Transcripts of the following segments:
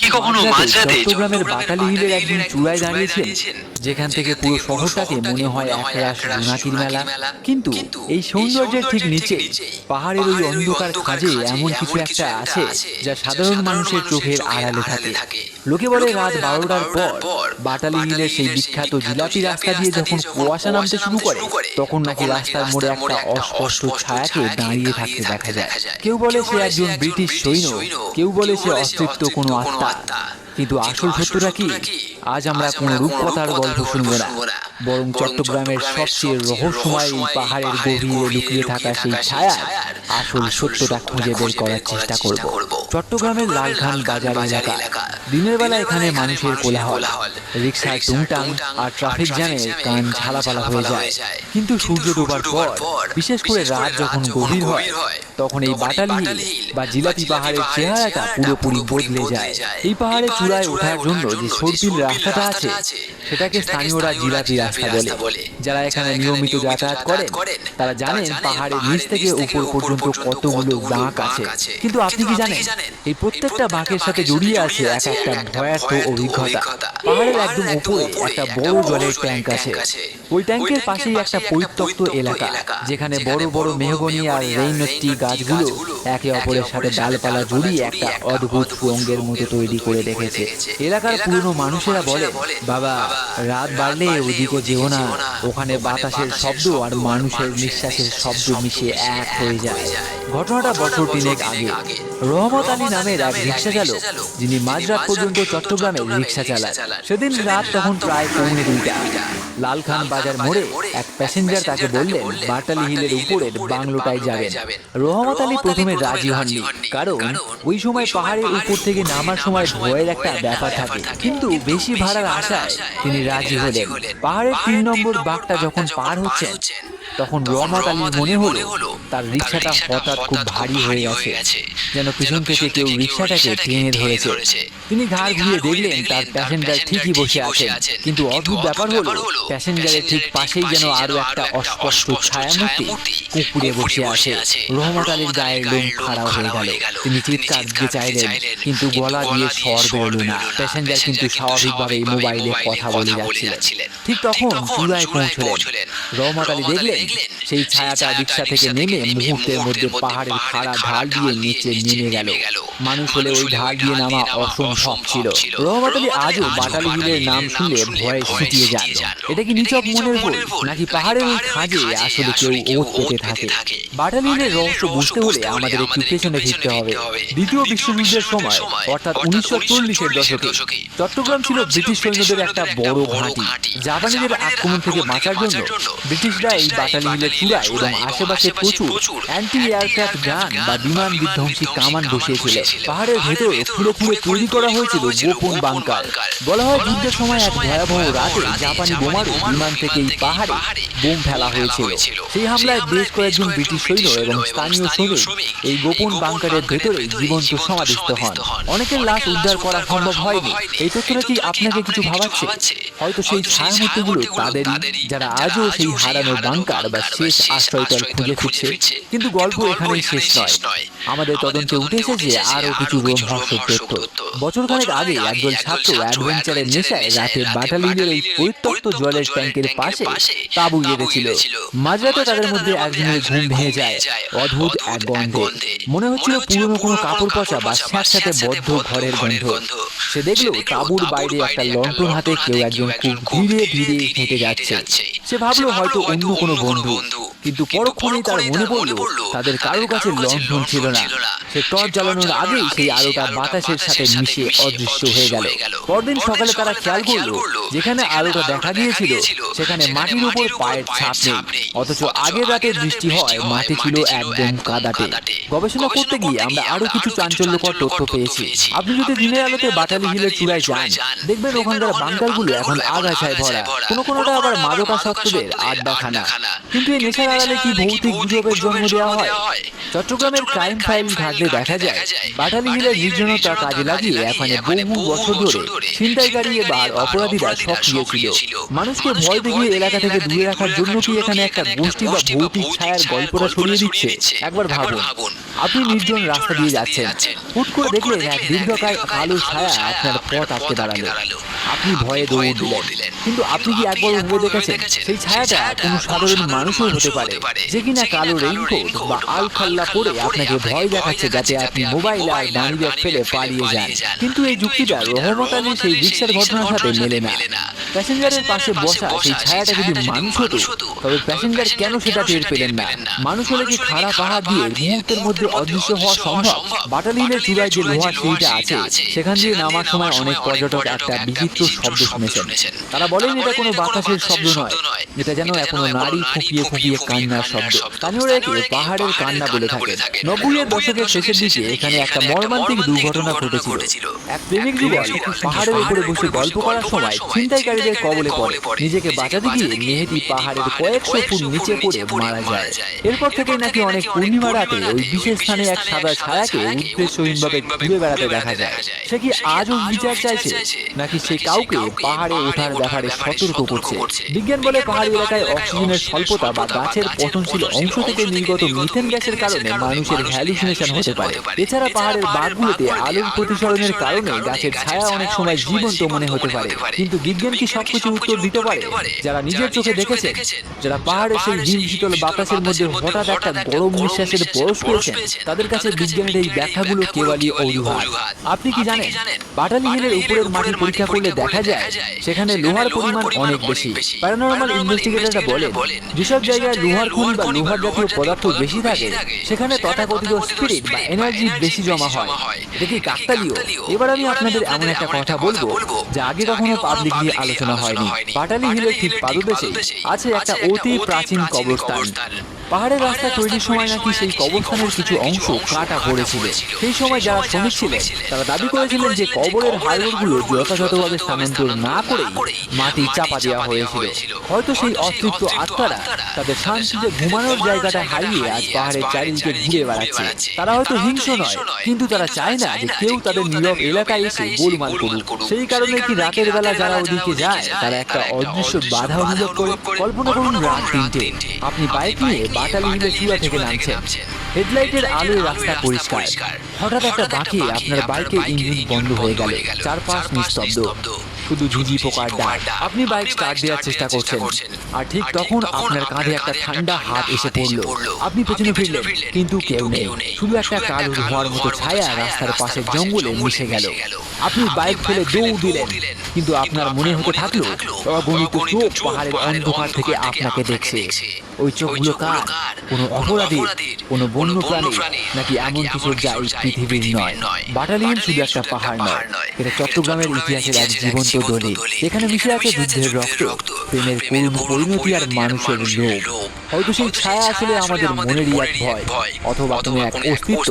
কি কখনো মাঝরাতে চট্টগ্রামের বাটালি হিলের একদিন চূড়ায় দাঁড়িয়েছেন, যেখান থেকে পুরো শহরটাকে মনে হয় একরাশ জোনাকির মেলা। কিন্তু এই সৌন্দর্যের ঠিক নিচে পাহাড়ের ওই অন্ধকার খাঁজে এমন কিছু একটা আছে যা সাধারণ মানুষের চোখের আড়ালে থাকে। লোকে বলে রাত 12টার পর বাটালি হিলের সেই বিখ্যাত জিলাপি রাস্তা দিয়ে যখন কুয়াশা নামতে শুরু করে, তখন নাকি রাস্তার মোড়ে একটা অস্পষ্ট ছায়াকে দাঁড়িয়ে থাকতে দেখা যায়। কেউ বলে সে একজন ব্রিটিশ সৈন্য, কেউ বলে সে অস্তিত্ব কোনো আত্মা। কিন্তু আসল সত্যটা কি? আজ আমরা কোনো রূপকথার গল্প শুনবো না, বরং চট্টগ্রামের সবচেয়ে রহস্যময় এই পাহাড়ের গভীরে লুকিয়ে থাকা সেই ছায়া আসল সত্যটা খুঁজে বের করার চেষ্টা করব। চট্টগ্রামের লালখান বাজার এলাকা। দিনের বেলা এখানে মানুষের কোলাহল, রিক্সার টুংটাং আর ট্রাফিক জ্যামে কান ঝালাপালা হয়ে যায়। কিন্তু সূর্য ডোবার পর, বিশেষ করে রাত যখন গভীর হয়, তখন এই বাটালি হিল বা জিলাপি পাহাড়ের চেহারাটা পুরোপুরি বদলে যায়। এই পাহাড়ে চূড়ায় ওঠার জন্য যে সর্পিল রাস্তাটা আছে, সেটাকে স্থানীয়রা জিলাপি রাস্তা বলে। যারা এখানে নিয়মিত যাতায়াত করেন তারা জানেন পাহাড়ের নিচ থেকে উপর পর্যন্ত কতগুলো বাঁক আছে। কিন্তু আপনি কি জানেন, এই প্রত্যেকটা বাঁকের সাথে জড়িয়ে আছে এক একটা ভয়ার্থ অভিজ্ঞতা। পাহাড়ের একদম উপরে একটা বড় জলের ট্যাঙ্ক আছে। ওই ট্যাঙ্কের পাশেই একটা পরিত্যক্ত এলাকা, যেখানে বড় বড় মেহগনি আর রেইনটি গাছগুলো একে অপরের সাথে ডালপালা জড়িয়ে একটা অদ্ভুত সুরঙ্গের মতো তৈরি করে রেখেছে। এলাকার পুরনো মানুষেরা বলে, বাবা, রাত বাড়লে ওদিকে যেও না, ওখানে বাতাসের শব্দ আর মানুষের নিঃশ্বাসের শব্দ মিশে এক হয়ে যায়। ঘটনাটা বছর 3 আগে। রহমত আলী নামের এক রিক্সা চালক, যিনি মাঝরাত পর্যন্ত চট্টগ্রামে রিক্সা চালান, সেদিন রাত তখন প্রায় 1:45। লালখান বাজার মোড়ে এক প্যাসেঞ্জার তাকে বললেন বাটালি হিলের উপরের বাংলোটায় যাবেন। রহমত আলী প্রথমে রাজি হননি, কারণ ওই সময় পাহাড়ের উপর থেকে নামার সময় ভয়ের একটা ব্যাপার থাকে। কিন্তু বেশি ভাড়ার আশায় তিনি রাজি হলেন। পাহাড়ের 3 নম্বর বাঁকটা যখন পার হচ্ছেন, তখন রহমত আলীর মনে হলো তার রিক্সাটা হঠাৎ খুব ভারী হয়ে গেছে, যেন পিছন থেকে কেউ রিক্সাটাকে টেনে ধরেছে। তিনি ঘাড় ঘুরিয়ে দেখলেন তার প্যাসেঞ্জার ঠিকই বসে আছেন, কিন্তু অদ্ভুত ব্যাপার হলো প্যাসেঞ্জারের ঠিক পাশেই যেন আরো একটা অস্পষ্ট ছায়ামূর্তি কুকুরে বসে আছে। রহমত আলীর গায়ের লোম খাড়া হয়ে গেল। তিনি চিৎকার দিতে চাইলেন, কিন্তু গলা দিয়ে স্বর বেরোলো না। প্যাসেঞ্জার কিন্তু স্বাভাবিকভাবেই মোবাইলে কথা বলে যাচ্ছিলেন। ঠিক তখন চূড়ায় পৌঁছলেন। রহমত আলী দেখলেন সেই ছায়াটা রিক্সা থেকে নেমে মুহূর্তের মধ্যে পাহাড়ের খাড়া ঢাল দিয়ে নিচে নেমে গেল। মানুষ হলে ওই ঢাল দিয়ে নামা অসম্ভব ছিল। রহমত আলী আজও বাটালি হিলের নাম শুনলে ভয়ে সিটিয়ে যান। এটা কি নিছক মনের ভুল, নাকি পাহাড়ের ওই খাঁজে আসলে কেউ ওত পেতে থাকে? বাটালি হিলের রহস্য বুঝতে হলে আমাদের একটু পেছনে ফিরতে হবে। দ্বিতীয় বিশ্বযুদ্ধের সময়, অর্থাৎ 1940-এর দশকে, চট্টগ্রাম ছিল ব্রিটিশ সৈন্যদের একটা বড় ঘাঁটি। জাপানিদের আক্রমণ থেকে বাঁচার জন্য ব্রিটিশরা এই বাটালি হিলের চূড়ায় এবং আশেপাশে প্রচুর অ্যান্টি এয়ারক্রাফট গান বা বিমান বিধ্বংসী কামান বসিয়েছিল। পাহাড়ের ভেতরে ফুলে ফুলে তৈরি করা হয়েছিল গোপন বাংকার। বলা হয় যুদ্ধের সময় এক ভয়াবহ রাতে জাপানি বোমারু বিমান থেকে এই পাহাড়ে বোম ফেলা হয়েছিল। সেই হামলায় বেশ কয়েকজন ব্রিটিশ সৈন্য এবং স্থানীয় শ্রমিক এই গোপন বাংকারের ভেতরে জীবন্ত সমাধিস্থ হন। অনেকের লাশ উদ্ধার করা সম্ভব হয়নি। এই তথ্যটা কি আপনাকে কিছু ভাবাচ্ছে? হয়তো সেই ছায়ামূর্তিগুলো তাদেরই, যারা আজও সেই হারানো বাংকার বা শেষ আশ্রয়স্থল খুঁজে ফিরছে। কিন্তু গল্প এখানেই শেষ নয়। আমাদের তদন্তে উঠে এসেছে আরো কিছু রোমহর্ষক তথ্য। বছরখানেক আগে একদল ছাত্র অ্যাডভেঞ্চারের নেশায় রাতে বাটালি হিলের এই পরিত্যক্ত জলের ট্যাঙ্কের পাশে তাঁবু গেড়েছিল। মাঝরাতে তাদের মধ্যে একজনের ঘুম ভেঙে যায় অদ্ভুত এক গন্ধে। মনে হচ্ছিল পুরনো কোনো কাপড় পচা বা স্যাঁতস্যাঁতে বদ্ধ ঘরের গন্ধ। সে দেখলো তাঁবুর বাইরে একটা লণ্ঠন হাতে কেউ একজন খুব ধীরে ধীরে হেঁটে যাচ্ছে। সে ভাবলো হয়তো অন্য কোনো বন্ধু, কিন্তু পরক্ষণেই তার মনে পড়লো তাদের কারোর কাছে লণ্ঠন ছিল না। সে টর্চ জ্বালানোর আগেই সেই আলোটা বাতাসের সাথে মিশে অদৃশ্য হয়ে গেল। পরদিন সকালে তারা খেয়াল করলো যেখানে আলোটা দেখা গিয়েছিল সেখানে মাটির উপর পায়ের ছাপ নেই, অথচ আগের রাতে বৃষ্টি হয় মাটি ছিল একদম কাদাটে। গবেষণা করতে গিয়ে আমরা আরো কিছু চাঞ্চল্যকর তথ্য পেয়েছি। আপনি যদি দিনের আলোতে বাটালি হিলের চূড়ায় যান, দেখবেন ওখানকার বাংকারগুলো এখন আগাছায় ভরা, কোনোটা আবার মাদকাসক্তদের আড্ডাখানা। কিন্তু এই নেশার আড়ালে কি ভৌতিক গুজবের জন্ম দেওয়া হয়? চট্টগ্রামের ক্রাইম ফাইল ঘাটলে ঘাটলে দেখা যায় বাটালি হিলের নির্জনতা কাজে লাগিয়ে এখানে বহু বছর ধরে ছিনতাইকারী আর অপরাধীরা সক্রিয় ছিল। মানুষকে ভয় দেখিয়ে এলাকা থেকে দূরে রাখার জন্য কি এখানে একটা গোষ্ঠী বা ভৌতিক ছায়ার গল্পটা ছড়িয়ে দিচ্ছে? একবার ভাবুন, আপনি নির্জন রাস্তা দিয়ে যাচ্ছেন, হুট করে দেখলেন এক দীর্ঘকায় কালো ছায়া আপনার পথ আটকে দাঁড়ালো। আপনি ভয়ে দৌড় দিলেন, কিন্তু আপনি কি একবার ভেবে দেখেছেন সেই ছায়াটা কোনো সাধারণ মানুষও হতে পারে, যে কিনা কালো রেইনকোট বা আলখাল্লা পরে আপনাকে ভয় দেখাচ্ছে যাতে আপনি মোবাইল আর মানিব্যাগ ফেলে পালিয়ে যান। কিন্তু এই যুক্তিটা রহমত আলীর সেই রিক্সার ঘটনার সাথে মেলে না। প্যাসেঞ্জারের পাশে বসা সেই ছায়াটা যদি মানুষ হতো, তবে প্যাসেঞ্জার কেন সেটা টের পেলেন না? মানুষ হলে কি খাড়া পাহাড় দিয়ে মুহূর্তের মধ্যে অদৃশ্য হওয়া সম্ভব? বাটালি হিলের চূড়ায় যে লোহার সিঁড়িটা আছে, সেখান দিয়ে নামার সময় অনেক পর্যটক একটা বিচিত্র শব্দ শুনেছেন। তারা বলেন এটা কোনো বাতাসের শব্দ নয়, এটা যেন এখনো নারী ফুঁপিয়ে ফুঁপিয়ে কান্নার শব্দ। স্থানীয়রা একে পাহাড়ের কান্না বলে থাকে। 90-এর দশকের শেষের দিকে এখানে একটা মর্মান্তিক দুর্ঘটনা ঘটেছিল। এক প্রেমিক যুগল পাহাড়ের উপরে বসে গল্প করার সময় ছিনতাইকারীদের কবলে পড়ে। নিজেকে বাঁচাতে গিয়ে মেহেদী পাহাড়ের কয়েকশো ফুট নিচে পড়ে মারা যায়। এরপর থেকে নাকি অনেক পূর্ণিমা রাতে ওই বিশেষ স্থানে এক সাদা ছায়াকে উদ্দেশ্যহীনভাবে ঘুরে বেড়াতে দেখা যায়। সে কি আজও বিচার চাইছে, নাকি সে কাউকে পাহাড়ে ওঠার ব্যাপারে সতর্ক করছে? বিজ্ঞান বলে পাহাড়ি এলাকায় অক্সিজেনের স্বল্পতা বা গাছের পতনশীল অংশ থেকে নির্গত মিথেন গ্যাসের কারণে মানুষের হ্যালুসিনেশন হতে পারে। এছাড়া পাহাড়ের বাঁকগুলোতে আলোর প্রতিসরণের কারণে গাছের ছায়া অনেক সময় জীবন্ত মনে হতে পারে। কিন্তু বিজ্ঞান কি সবকিছু উত্তর দিতে পারে? যারা নিজের চোখে দেখেছেন, যারা পাহাড়ের সেই হিম শীতল বাতাসের মধ্যে হঠাৎ একটা গরম নিঃশ্বাসের পরশ করেছেন, তাদের কাছে বিজ্ঞানের এই ব্যাখ্যাগুলো কেবলই অজুহাত। আপনি কি জানেন, বাটালি হিলের উপরের মাটি পরীক্ষা করলে দেখা যায় সেখানে লোহার পরিমাণ অনেক বেশি। প্যারানরমাল ইনভেস্টিগেটররা বলেন, যেসব জায়গায় লোহার খনি বা লোহার জাতীয় পদার্থ বেশি থাকে, সেখানে তথাকথিত স্পিরিট বা এনার্জি বেশি জমা হয়। এটা কি কাকতালীয়? এবার আমি আপনাদের এমন একটা কথা বলবো যা আগে কখনো পাবলিকলি আলোচনা হয়নি। বাটালি হিলের ঠিক পাদদেশে আছে একটা অতি প্রাচীন কবরস্থান। পাহাড়ের রাস্তা তৈরির সময় নাকি সেই কবরস্থানের কিছু অংশ কাটা পড়েছিল। সেই সময় যারা শ্রমিক ছিলেন তারা দাবি করেছিলেন যে কবরের হাড়গুলো যথাযথভাবে স্থানান্তর না করে মাটি চাপা দেওয়া হয়েছিল। হয়তো সেই অতৃপ্ত আত্মারা তাদের শান্তিতে ঘুমানোর জায়গাটা হারিয়ে আজ পাহাড়ের চারিদিকে ঘুরে বেড়াচ্ছে। তারা হয়তো হিংস্র নয়, কিন্তু তারা চায় না যে কেউ তাদের নীরব এলাকায় এসে গোলমাল করুক। সেই কারণে কি রাতের বেলা যারা ওদিকে যায় তারা একটা অদৃশ্য বাধা অনুভব করে। কল্পনা করুন রাত 3টে, আপনি বাইক নিয়ে বাটালি হিলের চূড়া থেকে নামছেন। হেডলাইটের আলোয় রাস্তা পরিষ্কার। হঠাৎ একটা বাঁকে আপনার বাইকের ইঞ্জিন বন্ধ হয়ে গেল। চারপাশ নিস্তব্ধ, শুধু ঝিঝি পোকার ডাক। আপনি বাইক স্টার্ট দেওয়ার চেষ্টা করছেন, আর ঠিক তখন আপনার কাঁধে একটা ঠান্ডা হাত এসে পড়লো। আপনি পেছনে ফিরলেন, কিন্তু কেউ নেই। শুধু একটা কালো ধোঁয়ার মতো ছায়া রাস্তার পাশে জঙ্গলে মিশে গেল। আপনি বাইক ফেলে দৌড় দিলেন, কিন্তু আপনার মনে হতে থাকলো অগণিত চোখ পাহাড়ের অন্ধকার থেকে আপনাকে দেখছে। ওই চোখগুলো কার? কোনো অপরাধীর, কোনো বন্য প্রাণী, নাকি এমন কিছু যা এই পৃথিবীর নয়? বাটালি হিল শুধু একটা পাহাড় নয়, এটা চট্টগ্রামের ইতিহাসের এক জীবন্ত দলিল। এখানে মিশে আছে যুদ্ধের রক্ত, প্রেমের করুণ পরিণতি আর মানুষের লোভ। হয়তো সেই ছায়া আসলে আমাদের মনেরই এক ভয়, অথবা কোনো এক অস্তিত্ব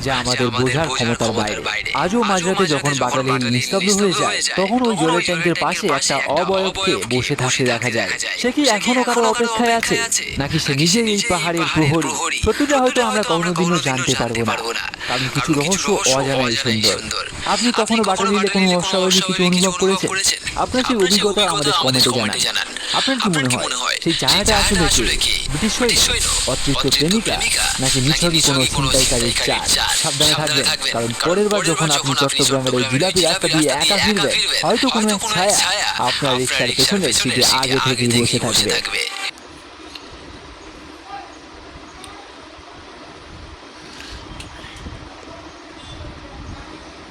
যা আমাদের বোঝার ক্ষমতার বাইরে। আজও মাঝরাতে যখন বাটালি হিল নিস্তব্ধ হয়ে যায়, তখন ওই জলের ট্যাঙ্কের পাশে একটা অবয়বকে বসে থাকতে দেখা যায়। সে কি এখনো কারো অপেক্ষায় আছে, নাকি সে নিজেই এই পাহাড়ের প্রহরী? সত্যিটা হয়তো আমরা কোনোদিনও জানতে পারবো না, কারণ কিছু রহস্য অজানাই সুন্দর। আপনি কখনো বাটালি হিলে কোনো অস্বাভাবিক কিছু অনুভব করেছেন? আপনার সেই অভিজ্ঞতা আমাদের কমেন্টে জানান। আপনার কি মনে হয় সেই ছায়াটা আসলে কি? ব্রিটিশ সৈন্য, অতৃপ্ত প্রেমিকা, নাকি নিছকই কোনো ছিনতাইকারীর চাল? সাবধানে থাকবেন, কারণ পরের বার যখন আপনি চট্টগ্রামের এই জিলাপি রাস্তা দিয়ে একা ফিরবেন, হয়তো কোনো এক ছায়া আপনার রিকশার পেছনে সিটে আগে থেকেই বসে থাকবে।